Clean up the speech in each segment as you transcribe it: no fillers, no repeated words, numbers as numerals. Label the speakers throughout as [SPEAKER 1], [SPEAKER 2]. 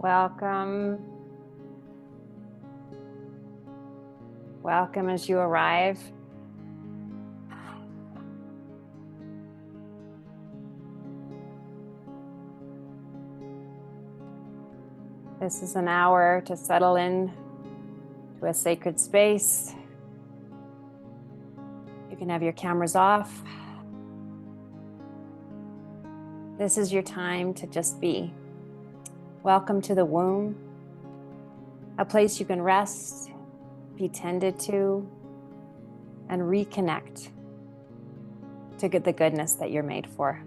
[SPEAKER 1] Welcome. Welcome as you arrive. This is an hour to settle in to a sacred space. You can have your cameras off. This is your time to just be. Welcome to the womb, a place you can rest, be tended to, and reconnect to get the goodness that you're made for.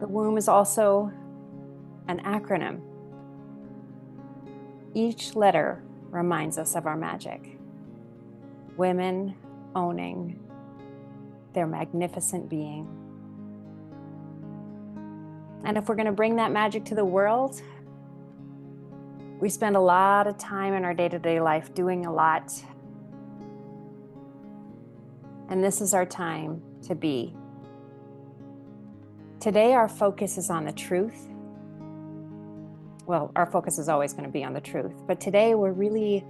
[SPEAKER 1] The womb is also an acronym. Each letter reminds us of our magic. Women owning their magnificent being. And if we're going to bring that magic to the world, we spend a lot of time in our day-to-day life doing a lot. And this is our time to be. Today, our focus is on the truth. Well, our focus is always going to be on the truth, but today we're really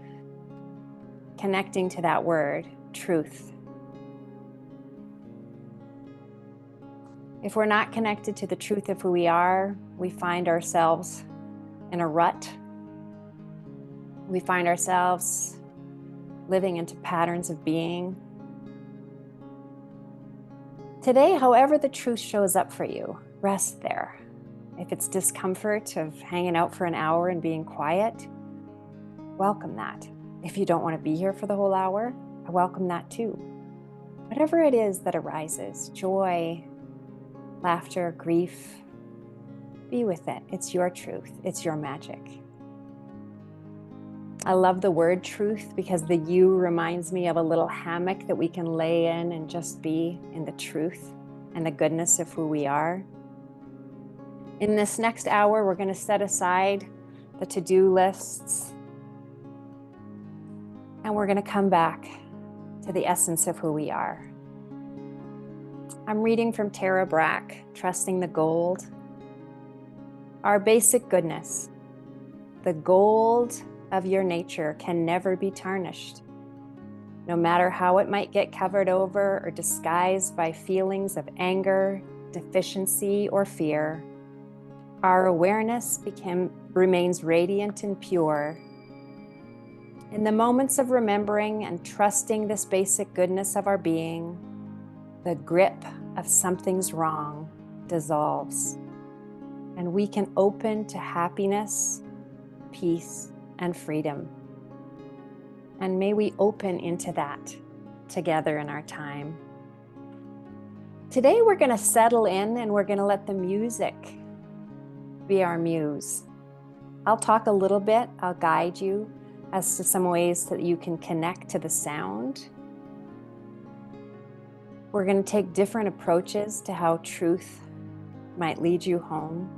[SPEAKER 1] connecting to that word, truth. If we're not connected to the truth of who we are, we find ourselves in a rut. We find ourselves living into patterns of being. Today, however the truth shows up for you, rest there. If it's discomfort of hanging out for an hour and being quiet, welcome that. If you don't want to be here for the whole hour, I welcome that too. Whatever it is that arises, joy, laughter, grief, be with it. It's your truth. It's your magic. I love the word truth because the you reminds me of a little hammock that we can lay in and just be in the truth and the goodness of who we are. In this next hour, we're going to set aside the to-do lists and we're going to come back to the essence of who we are. I'm reading from Tara Brach, Trusting the Gold. Our basic goodness, the gold of your nature, can never be tarnished. No matter how it might get covered over or disguised by feelings of anger, deficiency, or fear, our awareness remains radiant and pure. In the moments of remembering and trusting this basic goodness of our being, the grip of something's wrong dissolves, and we can open to happiness, peace, and freedom. And may we open into that together in our time. Today we're going to settle in and we're going to let the music be our muse. I'll talk a little bit, I'll guide you as to some ways that you can connect to the sound. We're going to take different approaches to how truth might lead you home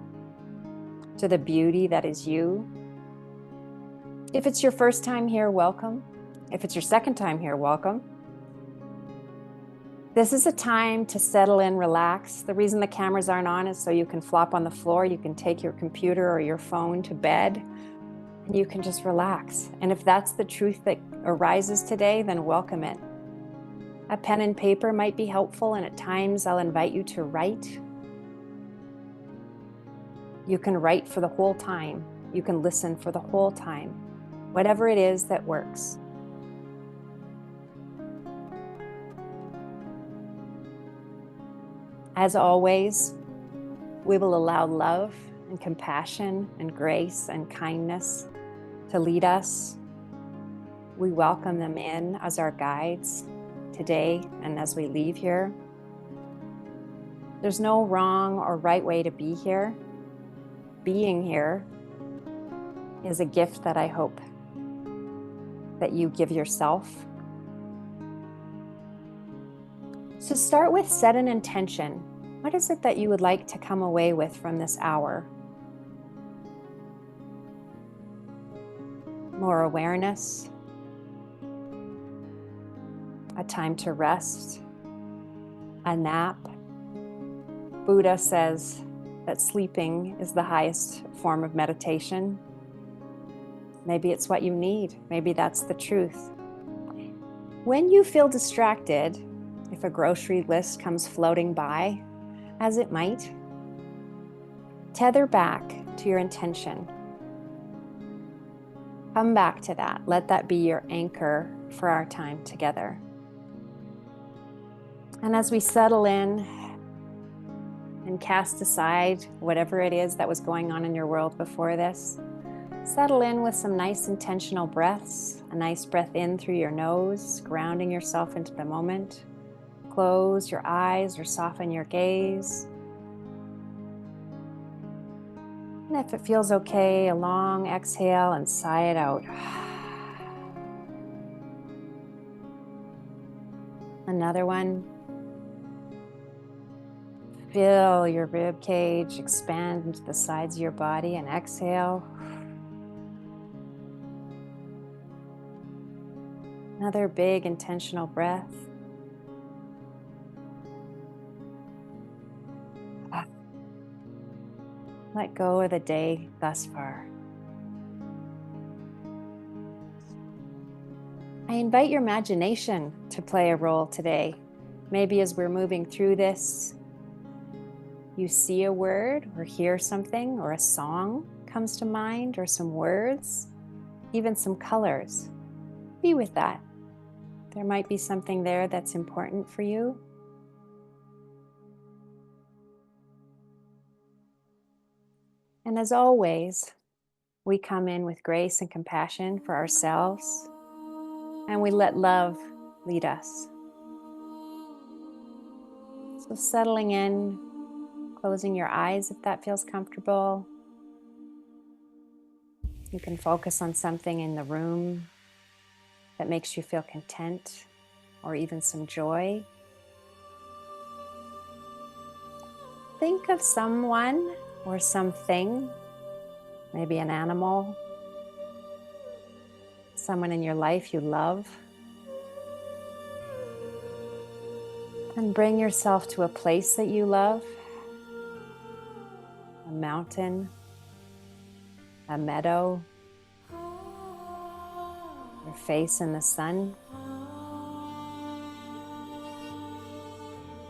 [SPEAKER 1] to the beauty that is you. If it's your first time here, welcome. If it's your second time here, welcome. This is a time to settle in, relax. The reason the cameras aren't on is so you can flop on the floor. You can take your computer or your phone to bed and you can just relax. And if that's the truth that arises today, then welcome it. A pen and paper might be helpful, and at times I'll invite you to write. You can write for the whole time. You can listen for the whole time. Whatever it is that works. As always, we will allow love and compassion and grace and kindness to lead us. We welcome them in as our guides today and as we leave here. There's no wrong or right way to be here. Being here is a gift that I hope that you give yourself. So start with set an intention. What is it that you would like to come away with from this hour? More awareness, a time to rest, a nap. Buddha says, that sleeping is the highest form of meditation. Maybe it's what you need. Maybe that's the truth. When you feel distracted, if a grocery list comes floating by, as it might, tether back to your intention. Come back to that. Let that be your anchor for our time together. And as we settle in and cast aside whatever it is that was going on in your world before this, settle in with some nice intentional breaths. A nice breath in through your nose, grounding yourself into the moment. Close your eyes or soften your gaze. And if it feels okay, a long exhale and sigh it out. Another one. Feel your rib cage expand into the sides of your body and exhale. Another big intentional breath. Let go of the day thus far. I invite your imagination to play a role today. Maybe as we're moving through this, you see a word or hear something or a song comes to mind or some words, even some colors. Be with that. There might be something there that's important for you. And as always, we come in with grace and compassion for ourselves, and we let love lead us. So settling in, closing your eyes if that feels comfortable. You can focus on something in the room that makes you feel content or even some joy. Think of someone or something, maybe an animal, someone in your life you love. And bring yourself to a place that you love, a mountain, a meadow, your face in the sun.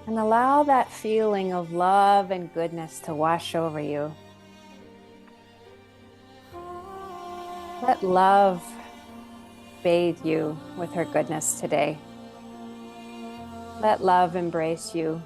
[SPEAKER 1] And allow that feeling of love and goodness to wash over you. Let love bathe you with her goodness today. Let love embrace you.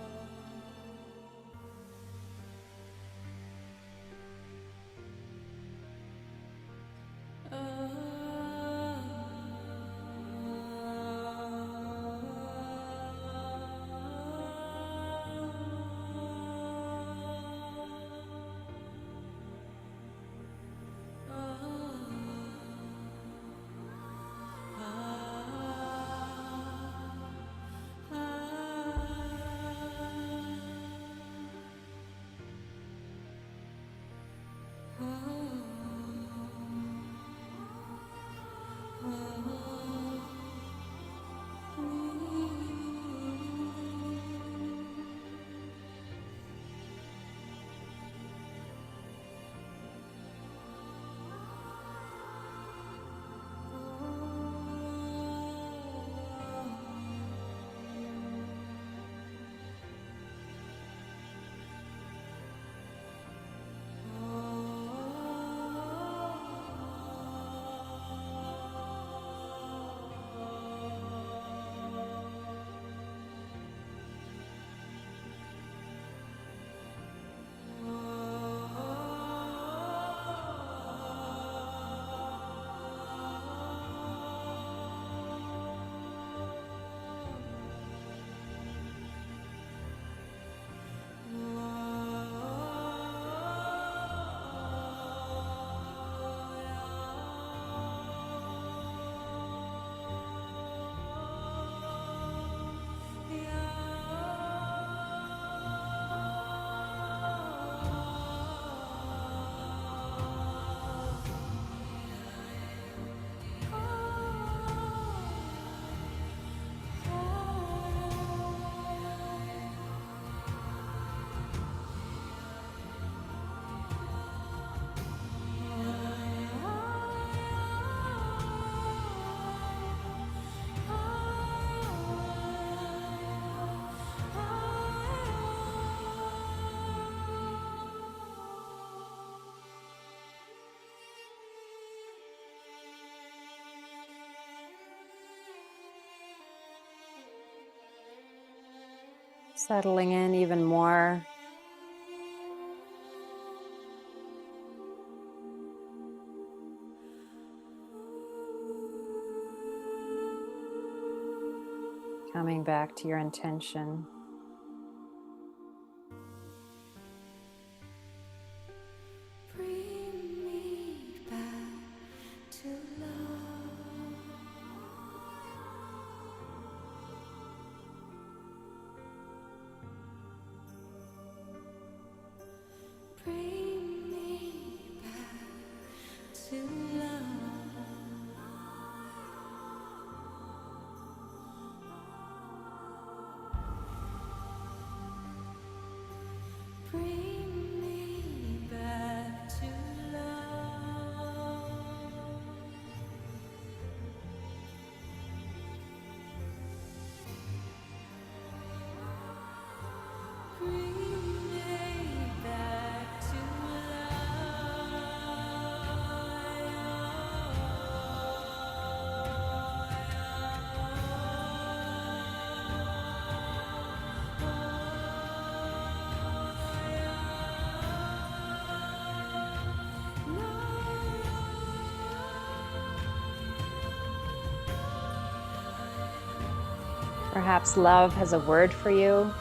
[SPEAKER 1] Settling in even more. Coming back to your intention.
[SPEAKER 2] Bring me back to love. Bring me back to love. Bring me back to love. Bring me back to
[SPEAKER 1] Perhaps love has a word for you,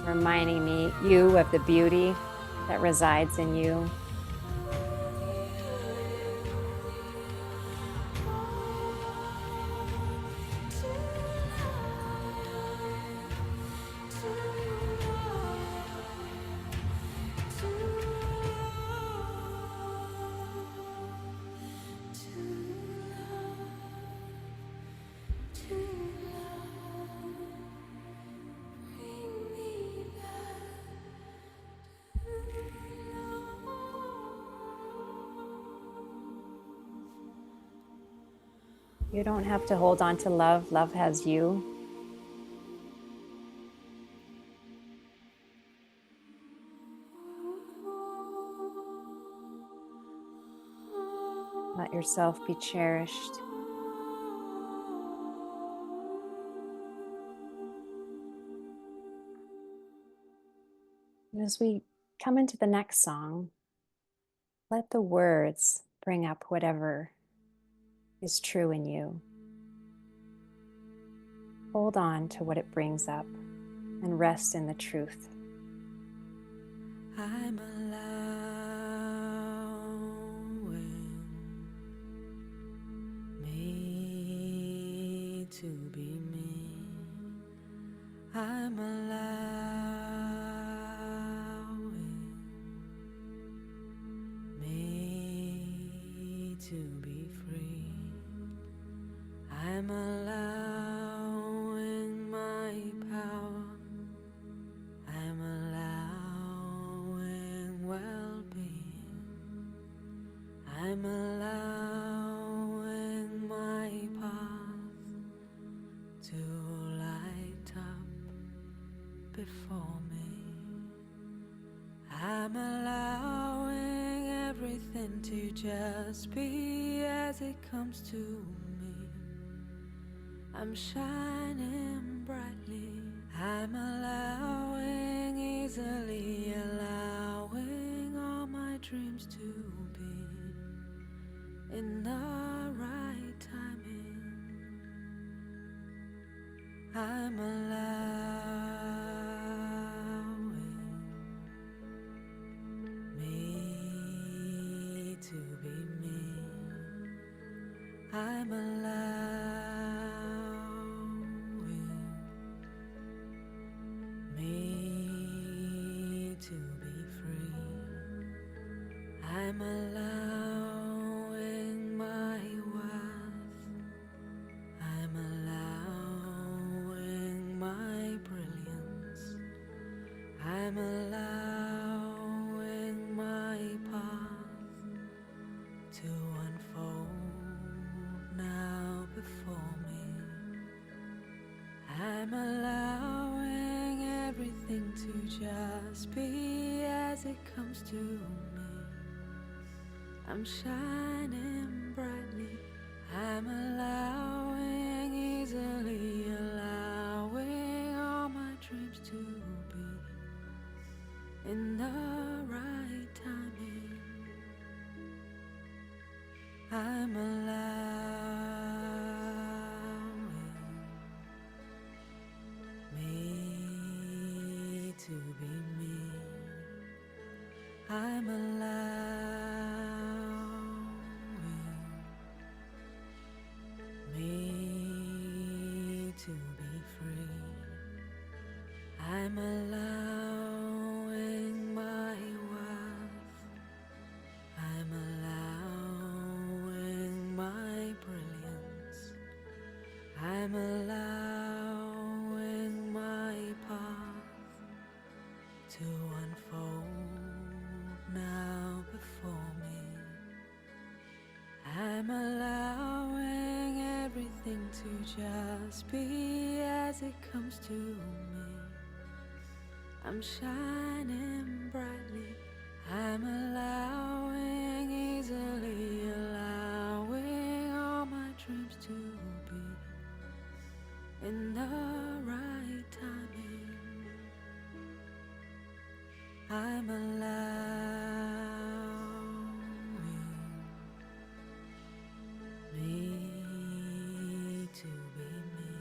[SPEAKER 1] reminding you of the beauty that resides in you. You don't have to hold on to love. Love has you. Let yourself be cherished. And as we come into the next song, let the words bring up whatever is true in you. Hold on to what it brings up and rest in the truth.
[SPEAKER 2] I'm allowing me to be me. I'm allowing me to be free. I'm allowing my power. I'm allowing well-being. I'm allowing my path to light up before me. I'm allowing everything to just be as it comes to me. I'm shining brightly. I'm allowing, easily allowing all my dreams to be in the right timing. I'm allowing me to be me. I'm allowing me to be free. I'm allowing my worth. I'm allowing my brilliance. I'm allowing my path to unfold now before me. I'm allowing everything to just be as it comes to me. I'm shining brightly. I'm allowing easily allowing all my dreams to be in the right timing. I'm allowing me to be me. I'm allowing me to be free. I'm allowing my worth. I'm allowing my brilliance. I'm allowing my path to unfold now before me. I'm allowing everything to just be as it comes to me. I'm shining brightly. I'm allowing, easily allowing all my dreams to be in the right timing. I'm allowing me to be me.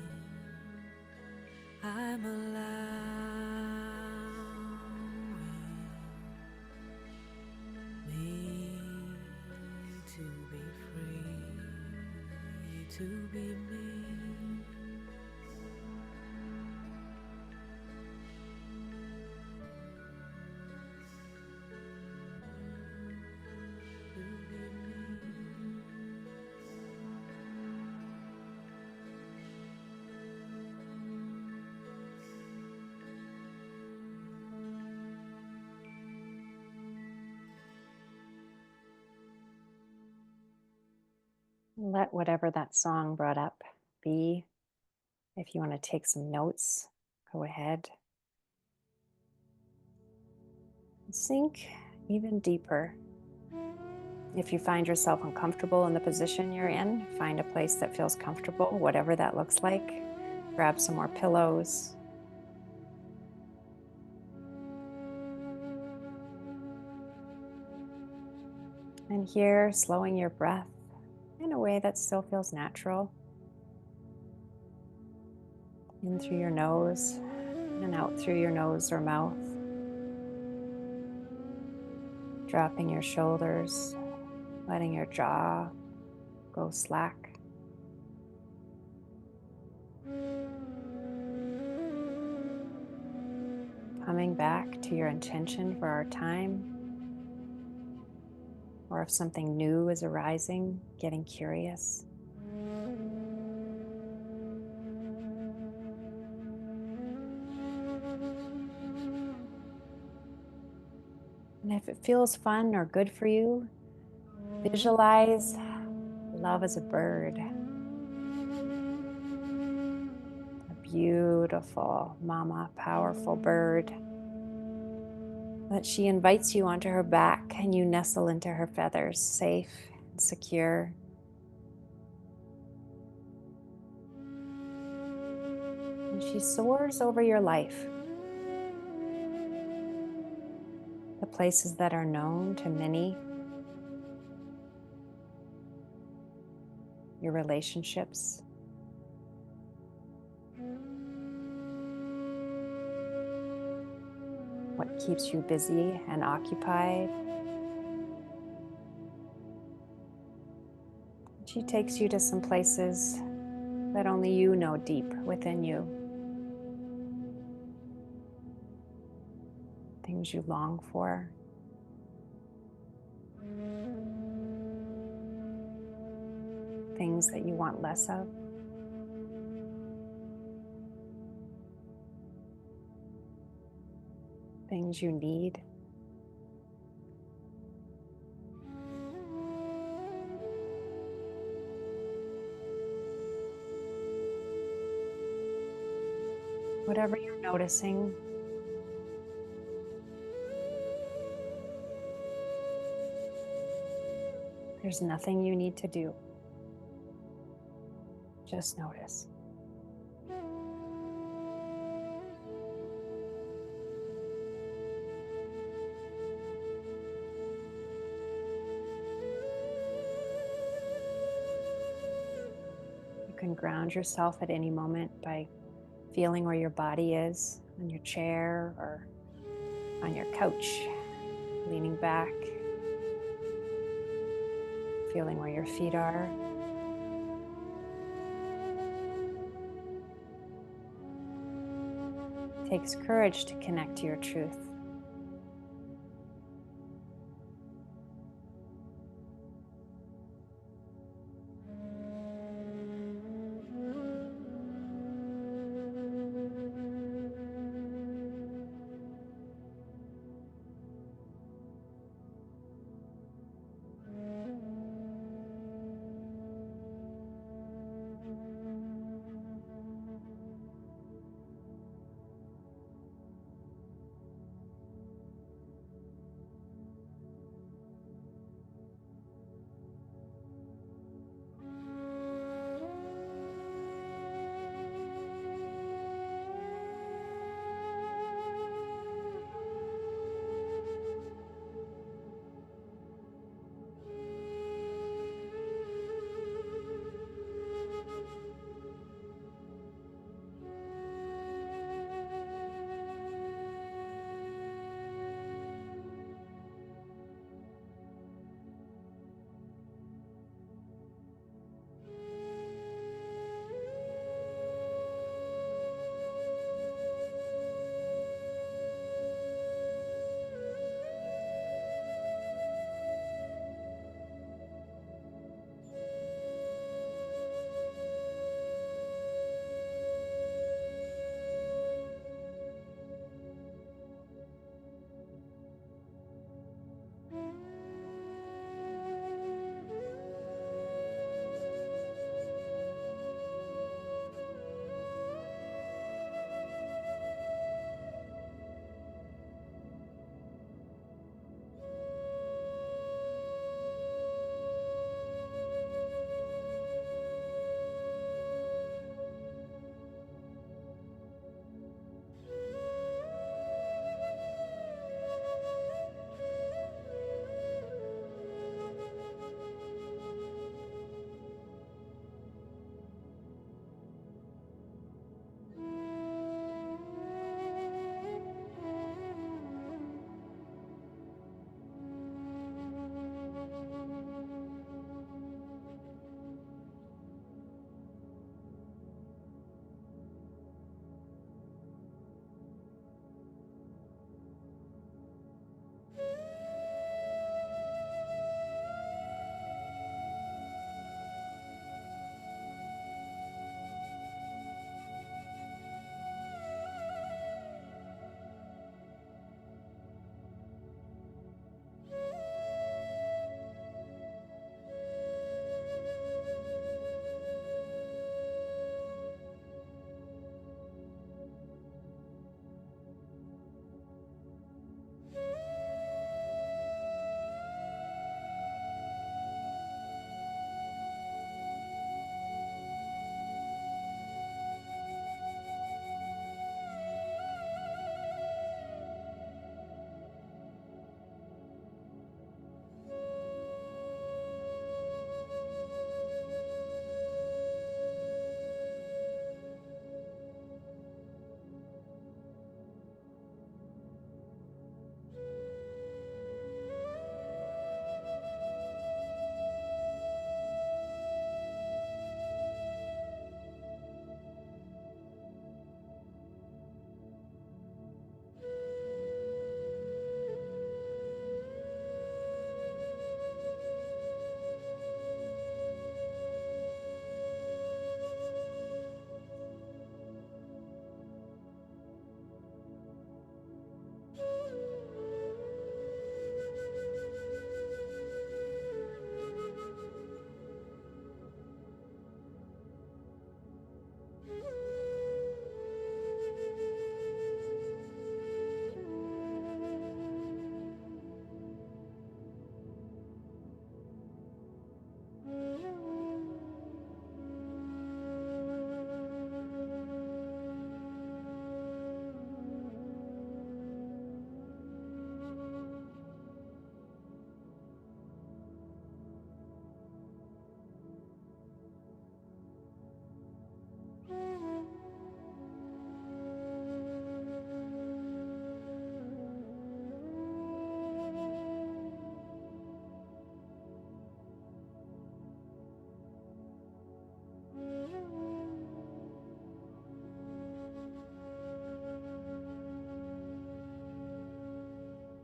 [SPEAKER 2] I'm allowing me to be free, to be me.
[SPEAKER 1] Let whatever that song brought up be. If you want to take some notes, go ahead. Sink even deeper. If you find yourself uncomfortable in the position you're in, find a place that feels comfortable, whatever that looks like. Grab some more pillows. And here, slowing your breath in a way that still feels natural. In through your nose and out through your nose or mouth. Dropping your shoulders, letting your jaw go slack. Coming back to your intention for our time. Or if something new is arising, getting curious. And if it feels fun or good for you, visualize love as a bird. A beautiful, mama, powerful bird. That she invites you onto her back and you nestle into her feathers, safe and secure. And she soars over your life. The places that are known to many. Your relationships. What keeps you busy and occupied. She takes you to some places that only you know deep within you. Things you long for. Things that you want less of. Things you need. Whatever you're noticing, there's nothing you need to do. Just notice. can ground yourself at any moment by feeling where your body is on your chair or on your couch, leaning back, feeling where your feet are. It takes courage to connect to your truth.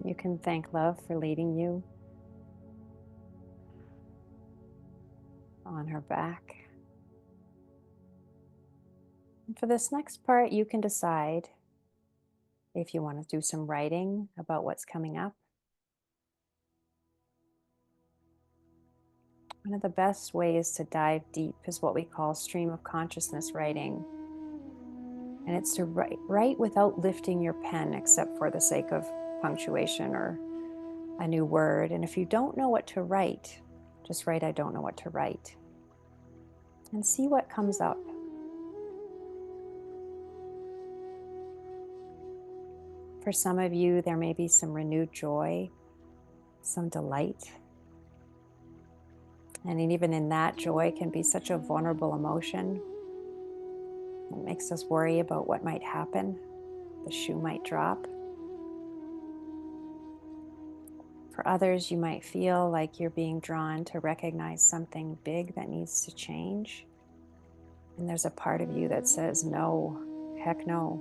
[SPEAKER 1] You can thank love for leading you on her back. And for this next part, you can decide if you want to do some writing about what's coming up. One of the best ways to dive deep is what we call stream of consciousness writing. And it's to write without lifting your pen, except for the sake of punctuation or a new word. And if you don't know what to write, just write, "I don't know what to write," and see what comes up. For some of you, there may be some renewed joy, some delight. And even in that, joy can be such a vulnerable emotion. It makes us worry about what might happen. The shoe might drop. For others, you might feel like you're being drawn to recognize something big that needs to change. And there's a part of you that says, no, heck no.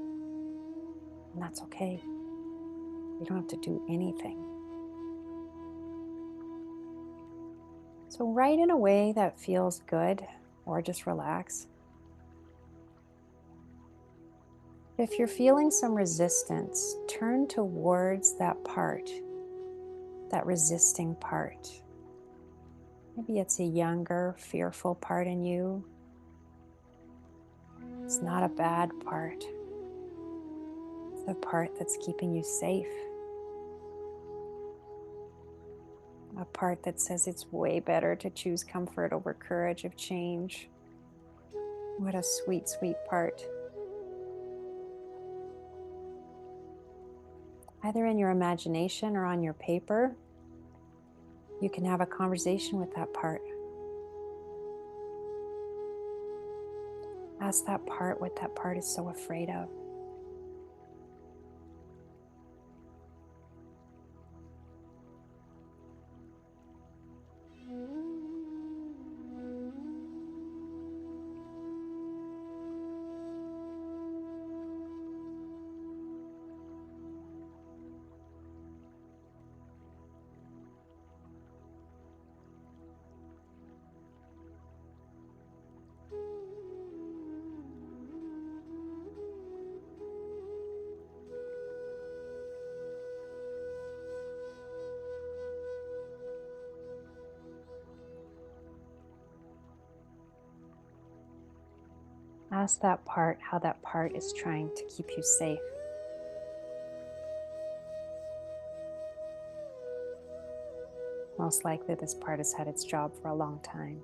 [SPEAKER 1] And that's okay. You don't have to do anything. So write in a way that feels good, or just relax. If you're feeling some resistance, turn towards that part, that resisting part. Maybe it's a younger, fearful part in you. It's not a bad part. It's the part that's keeping you safe. A part that says it's way better to choose comfort over courage of change. What a sweet, sweet part. Either in your imagination or on your paper, you can have a conversation with that part. Ask that part what that part is so afraid of. Ask that part how that part is trying to keep you safe. Most likely this part has had its job for a long time.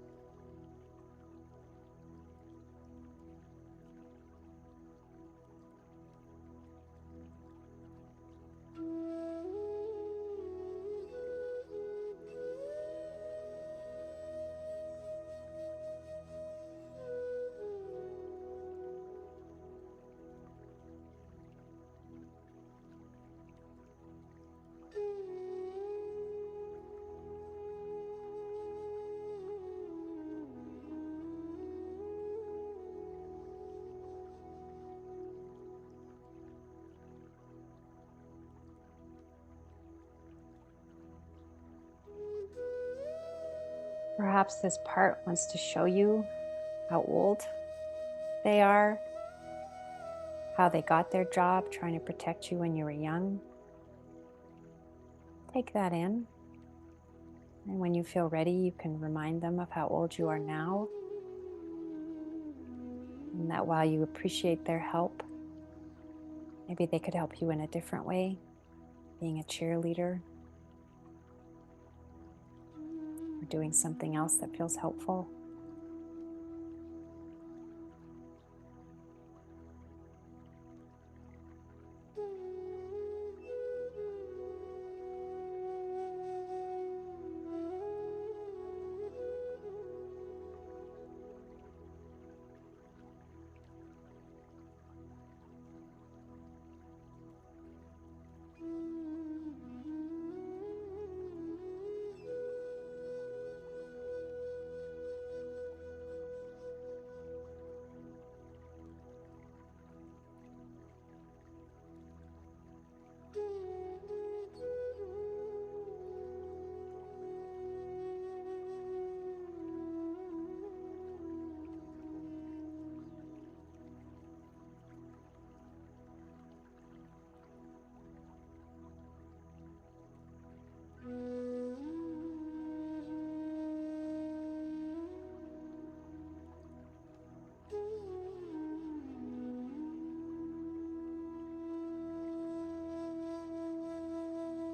[SPEAKER 1] Perhaps this part wants to show you how old they are, how they got their job trying to protect you when you were young. Take that in. And when you feel ready, you can remind them of how old you are now. And that while you appreciate their help, maybe they could help you in a different way, being a cheerleader, or doing something else that feels helpful.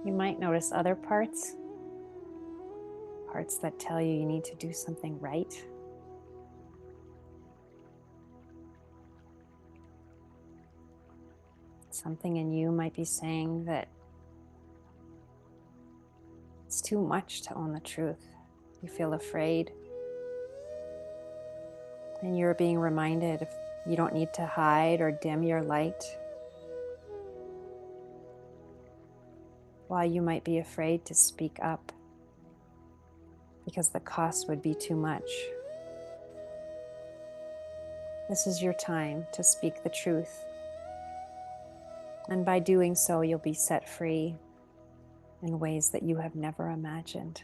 [SPEAKER 1] You might notice other parts that tell you need to do something right. Something in you might be saying that it's too much to own the truth. You feel afraid. And you're being reminded you don't need to hide or dim your light. While you might be afraid to speak up because the cost would be too much. This is your time to speak the truth. And by doing so, you'll be set free in ways that you have never imagined.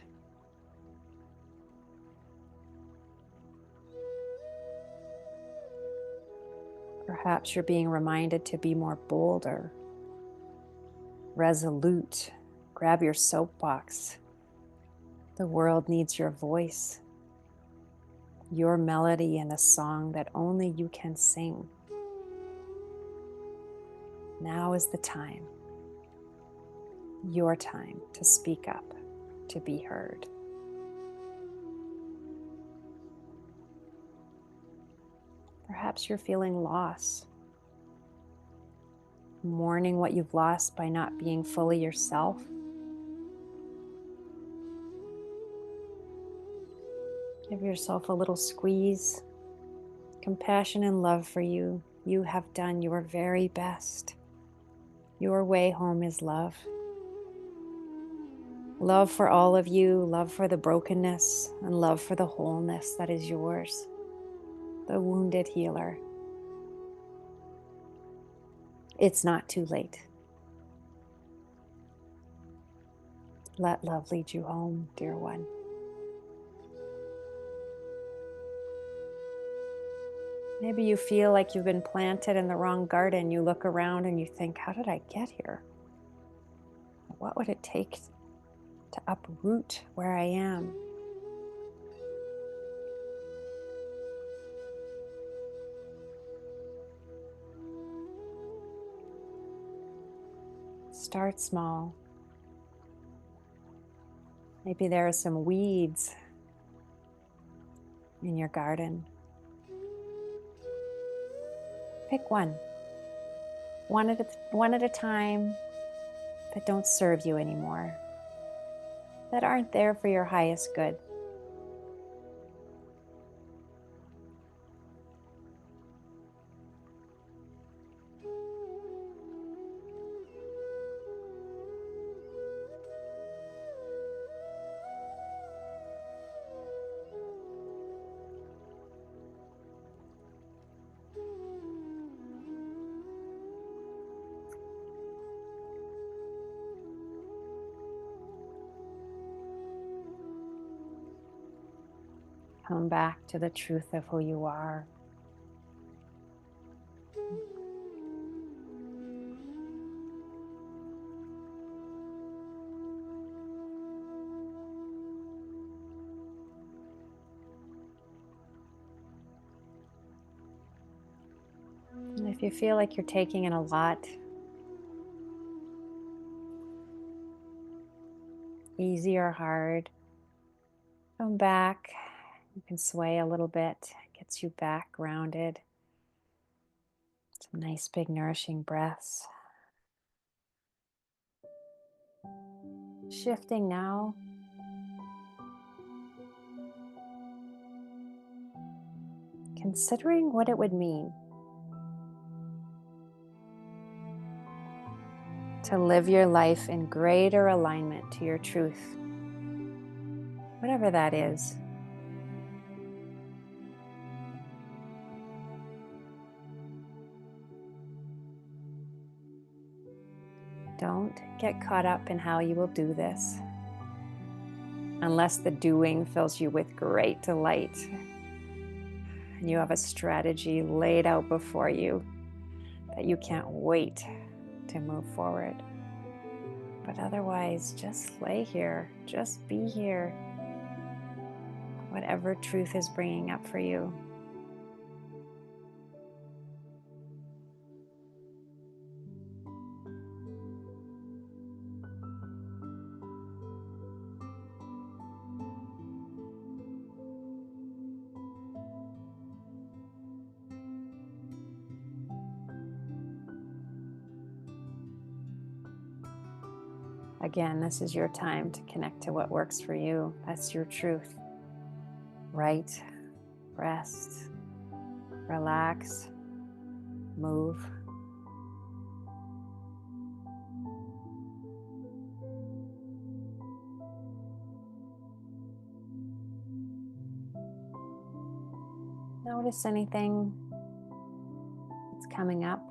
[SPEAKER 1] Perhaps you're being reminded to be more bolder, resolute. Grab your soapbox. The world needs your voice, your melody in a song that only you can sing. Now is the time, your time to speak up, to be heard. Perhaps you're feeling loss, mourning what you've lost by not being fully yourself. Give yourself a little squeeze. Compassion and love for you. You have done your very best. Your way home is love. Love for all of you, love for the brokenness, and love for the wholeness that is yours. The wounded healer. It's not too late. Let love lead you home, dear one. Maybe you feel like you've been planted in the wrong garden. You look around and you think, how did I get here? What would it take to uproot where I am? Start small. Maybe there are some weeds in your garden. Pick one at a time, that don't serve you anymore, that aren't there for your highest good. Come back to the truth of who you are. And if you feel like you're taking in a lot, easy or hard, come back. You can sway a little bit, gets you back grounded. Some nice big nourishing breaths. Shifting now. Considering what it would mean to live your life in greater alignment to your truth, whatever that is. Don't get caught up in how you will do this, unless the doing fills you with great delight and you have a strategy laid out before you that you can't wait to move forward. But otherwise, just lay here, just be here, whatever truth is bringing up for you. Again, this is your time to connect to what works for you. That's your truth. Right, rest, relax, move. Notice anything that's coming up.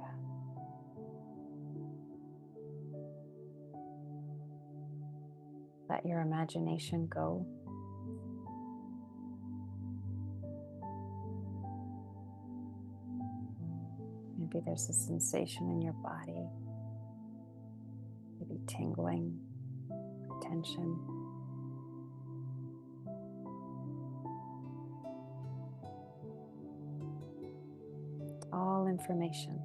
[SPEAKER 1] Let your imagination go. Maybe there's a sensation in your body, maybe tingling, tension. All information.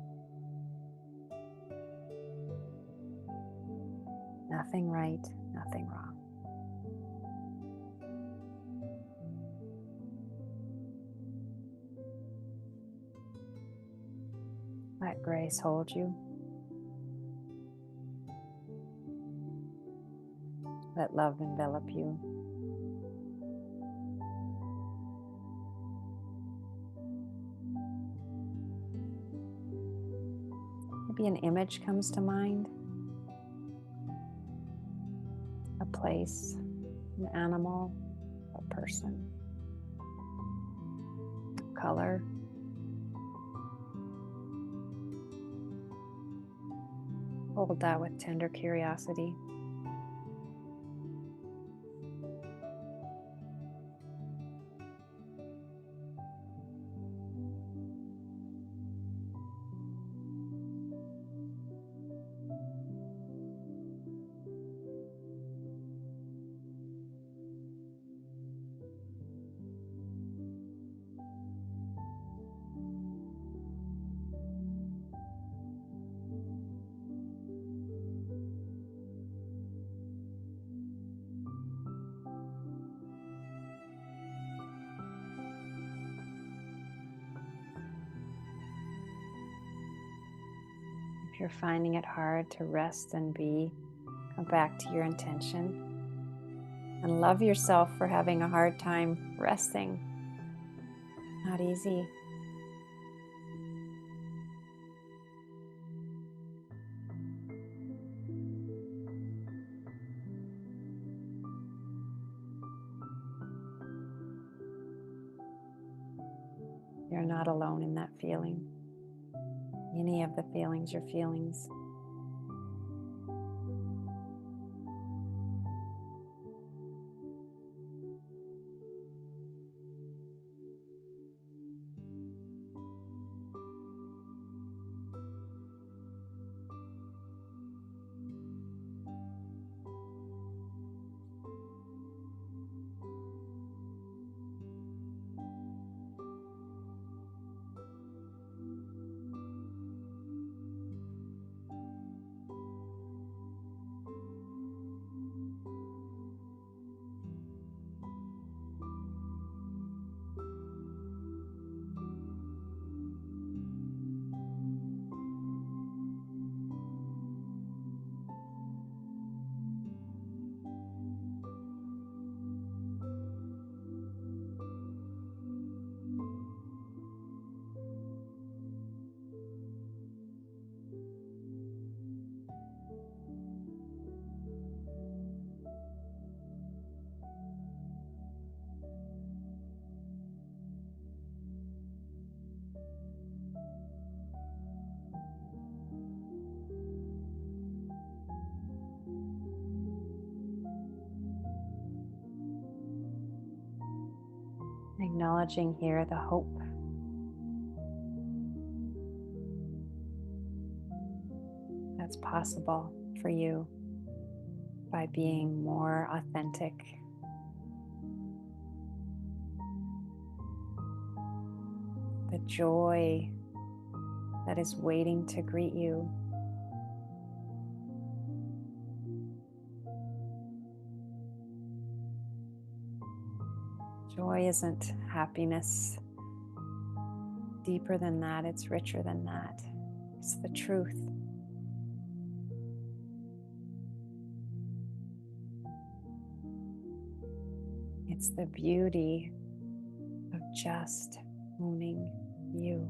[SPEAKER 1] Nothing right, nothing wrong. Let grace hold you. Let love envelop you. Maybe an image comes to mind. A place, an animal, a person, color. Hold that with tender curiosity. If you're finding it hard to rest and be, come back to your intention and love yourself for having a hard time resting. Not easy. You're not alone in that feeling. Any of the feelings, your feelings. Acknowledging here the hope that's possible for you by being more authentic. The joy that is waiting to greet you. Joy isn't happiness. Deeper than that, it's richer than that. It's the truth. It's the beauty of just owning you.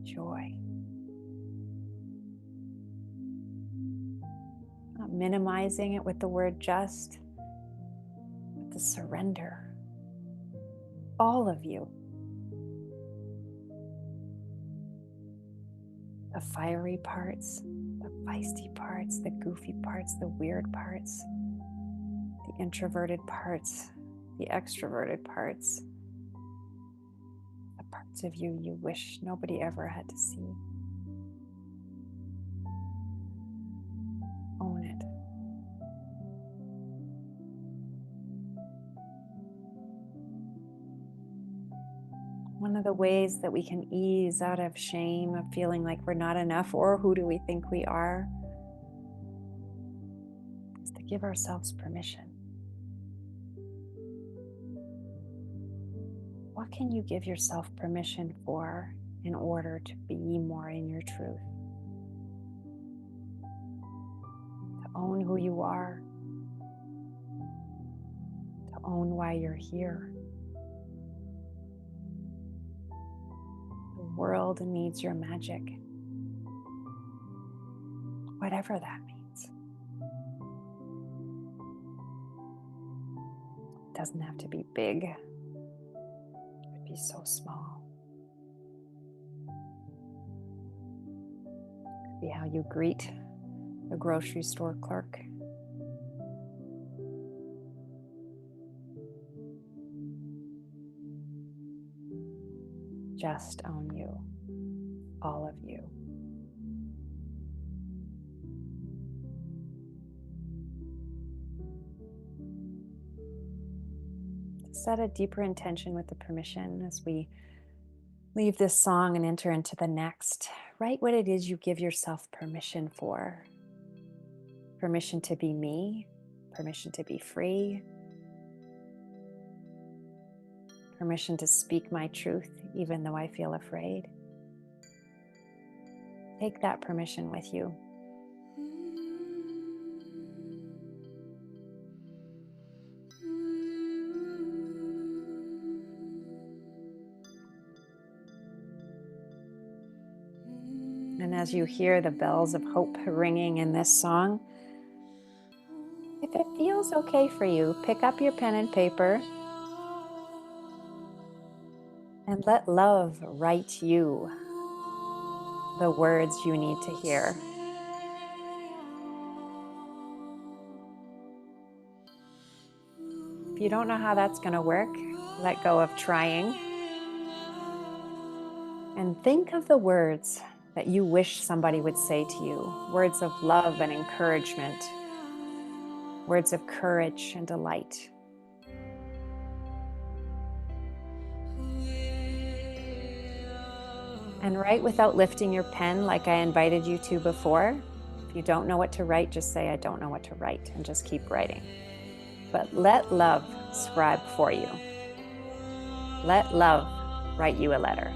[SPEAKER 1] Joy. Not minimizing it with the word just, but the surrender. All of you. The fiery parts, the feisty parts, the goofy parts, the weird parts, the introverted parts, the extroverted parts, the parts of you you wish nobody ever had to see. Own it. One of the ways that we can ease out of shame of feeling like we're not enough, or who do we think we are, is to give ourselves permission. What can you give yourself permission for in order to be more in your truth? To own who you are. To own why you're here. The world needs your magic. Whatever that means. It doesn't have to be big. It could be so small. It could be how you greet the grocery store clerk. Just own you, all of you. Set a deeper intention with the permission as we leave this song and enter into the next. Write what it is you give yourself permission for. Permission to be me, permission to be free, permission to speak my truth even though I feel afraid. Take that permission with you. And as you hear the bells of hope ringing in this song, if it feels okay for you, pick up your pen and paper and let love write you the words you need to hear. If you don't know how that's going to work, let go of trying and think of the words that you wish somebody would say to you. Words of love and encouragement. Words of courage and delight. And write without lifting your pen like I invited you to before. If you don't know what to write, just say, I don't know what to write, and just keep writing. But let love scribe for you. Let love write you a letter.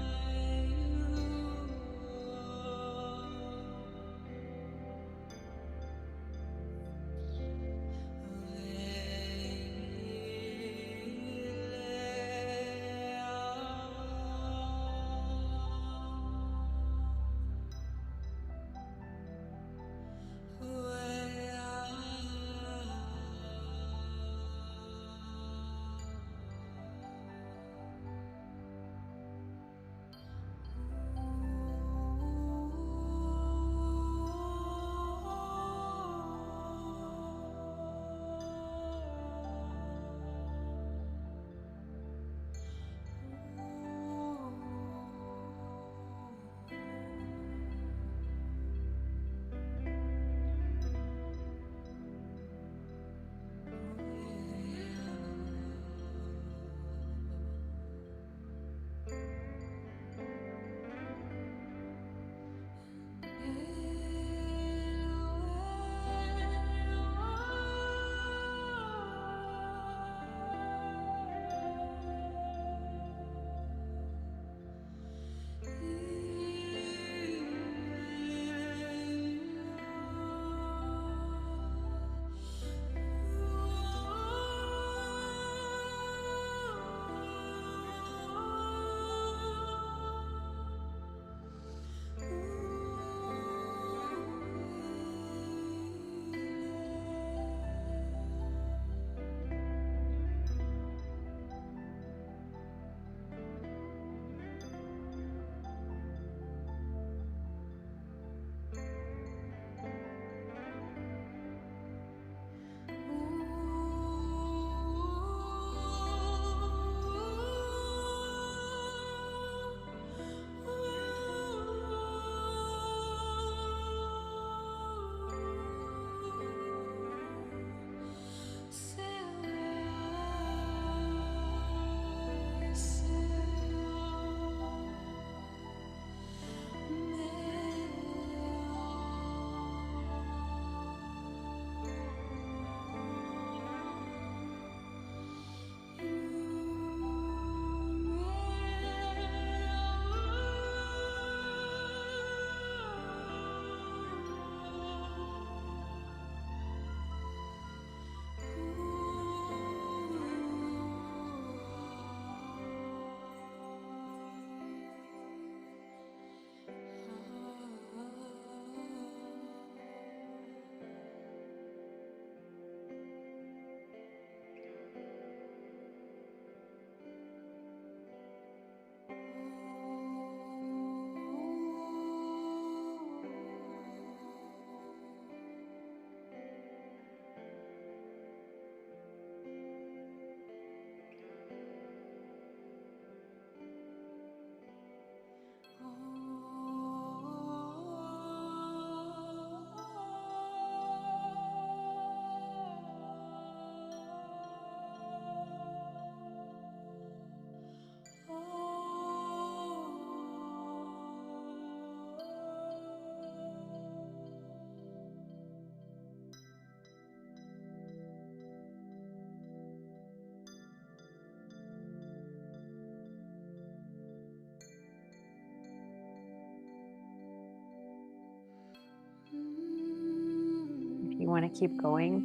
[SPEAKER 1] you want to keep going,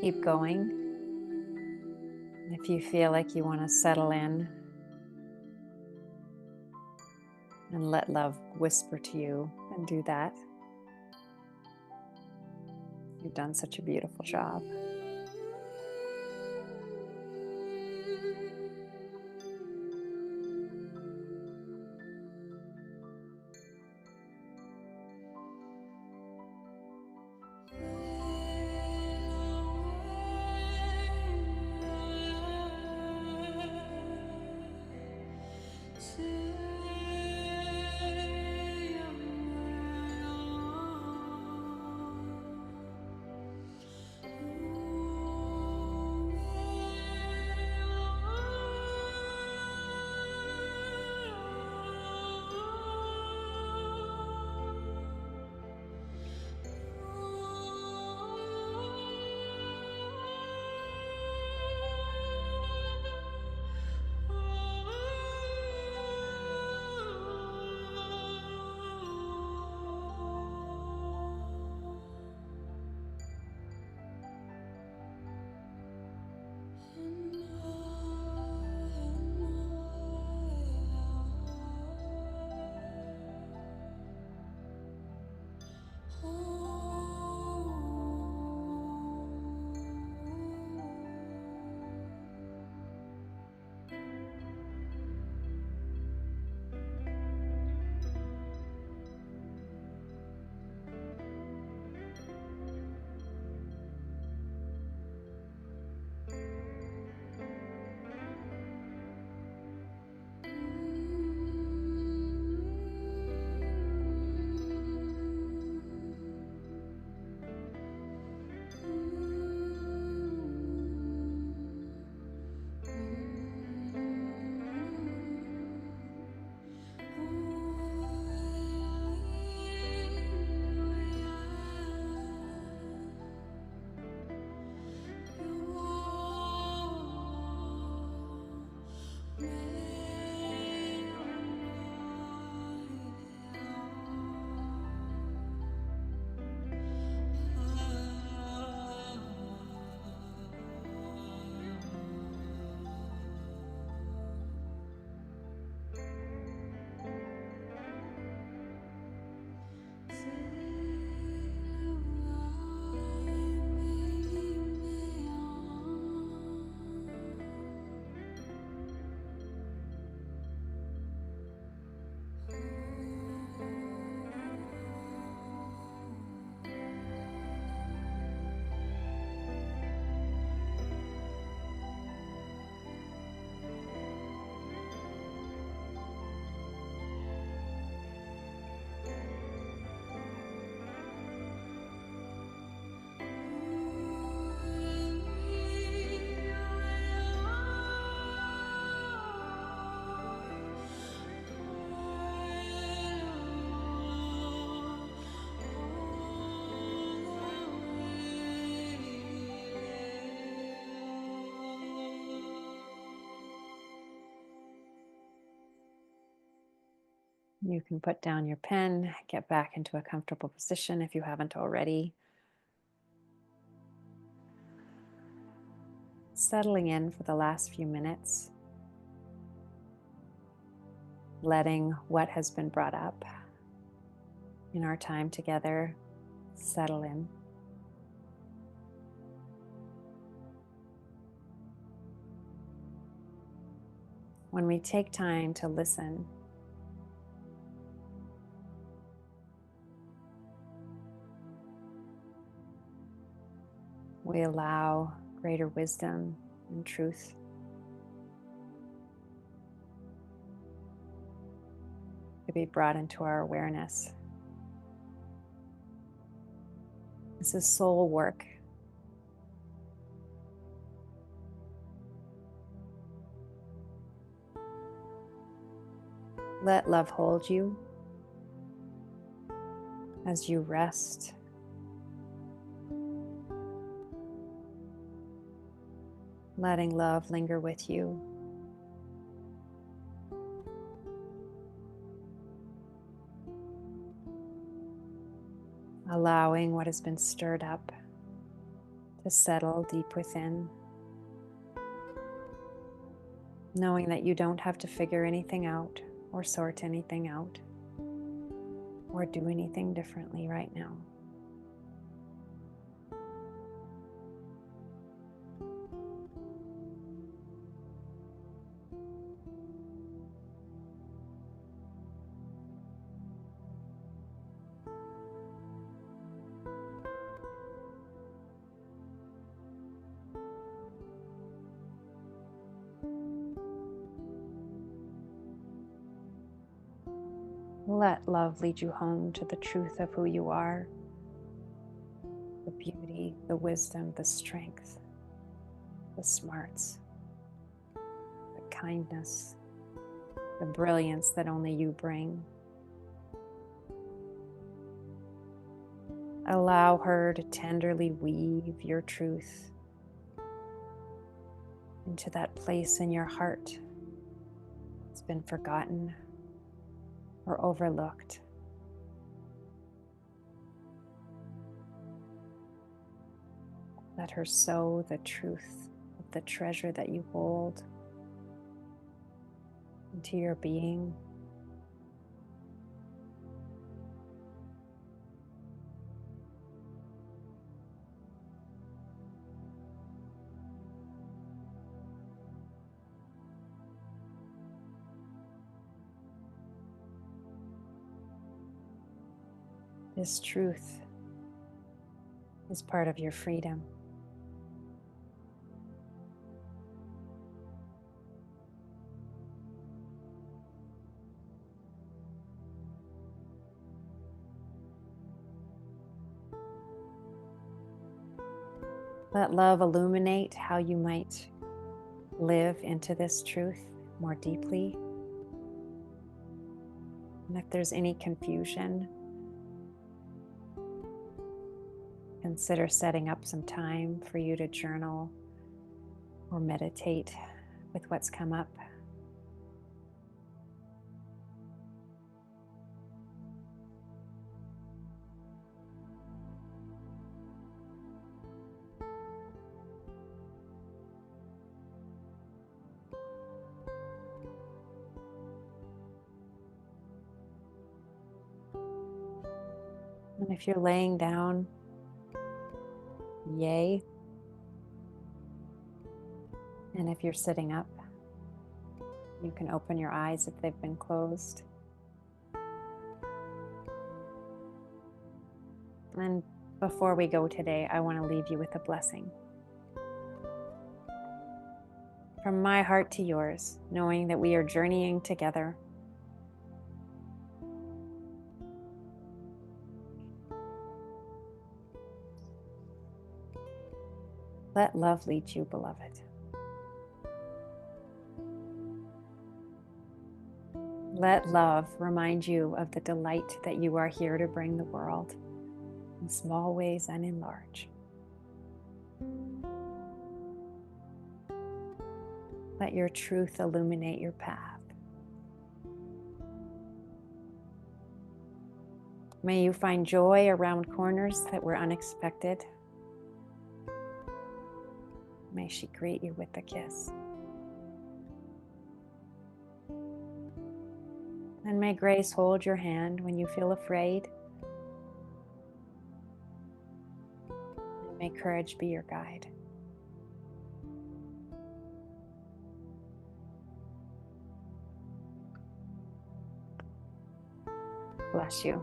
[SPEAKER 1] keep going. And if you feel like you want to settle in and let love whisper to you, and do that. You've done such a beautiful job. You can put down your pen, get back into a comfortable position if you haven't already. Settling in for the last few minutes, letting what has been brought up in our time together settle in. When we take time to listen, we allow greater wisdom and truth to be brought into our awareness. This is soul work. Let love hold you as you rest. Letting love linger with you. allowing what has been stirred up to settle deep within, knowing that you don't have to figure anything out or sort anything out or do anything differently right now. Let love lead you home to the truth of who you are, the beauty, the wisdom, the strength, the smarts, the kindness, the brilliance that only you bring. Allow her to tenderly weave your truth into that place in your heart that's been forgotten or overlooked. Let her sow the truth of the treasure that you hold into your being. This truth is part of your freedom. Let love illuminate how you might live into this truth more deeply. And if there's any confusion, consider setting up some time for you to journal or meditate with what's come up. And if you're laying down, yay. And if you're sitting up, you can open your eyes if they've been closed. And before we go today, I want to leave you with a blessing. From my heart to yours, knowing that we are journeying together. Let love lead you, beloved. Let love remind you of the delight that you are here to bring the world, in small ways and in large. Let your truth illuminate your path. May you find joy around corners that were unexpected. May she greet you with a kiss. And may grace hold your hand when you feel afraid. And may courage be your guide. Bless you.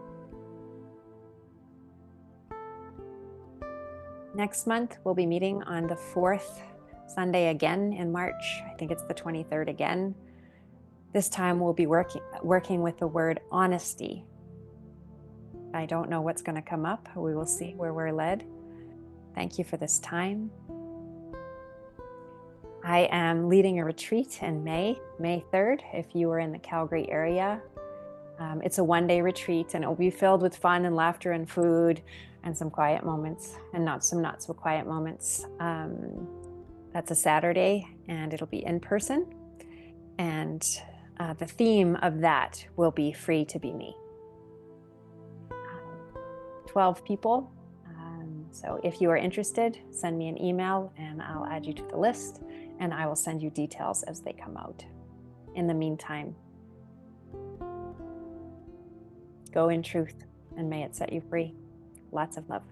[SPEAKER 1] Next month, we'll be meeting on the 4th Sunday again in March. I think it's the 23rd again. This time we'll be working with the word honesty. I don't know what's going to come up. We will see where we're led. Thank you for this time. I am leading a retreat in May 3rd, if you are in the Calgary area. It's a one-day retreat, and it will be filled with fun and laughter and food and some quiet moments, and not so quiet moments. That's a Saturday, and it'll be in person. And the theme of that will be free to be me. 12 people. So if you are interested, send me an email and I'll add you to the list, and I will send you details as they come out. In the meantime, go in truth, and may it set you free. Lots of love.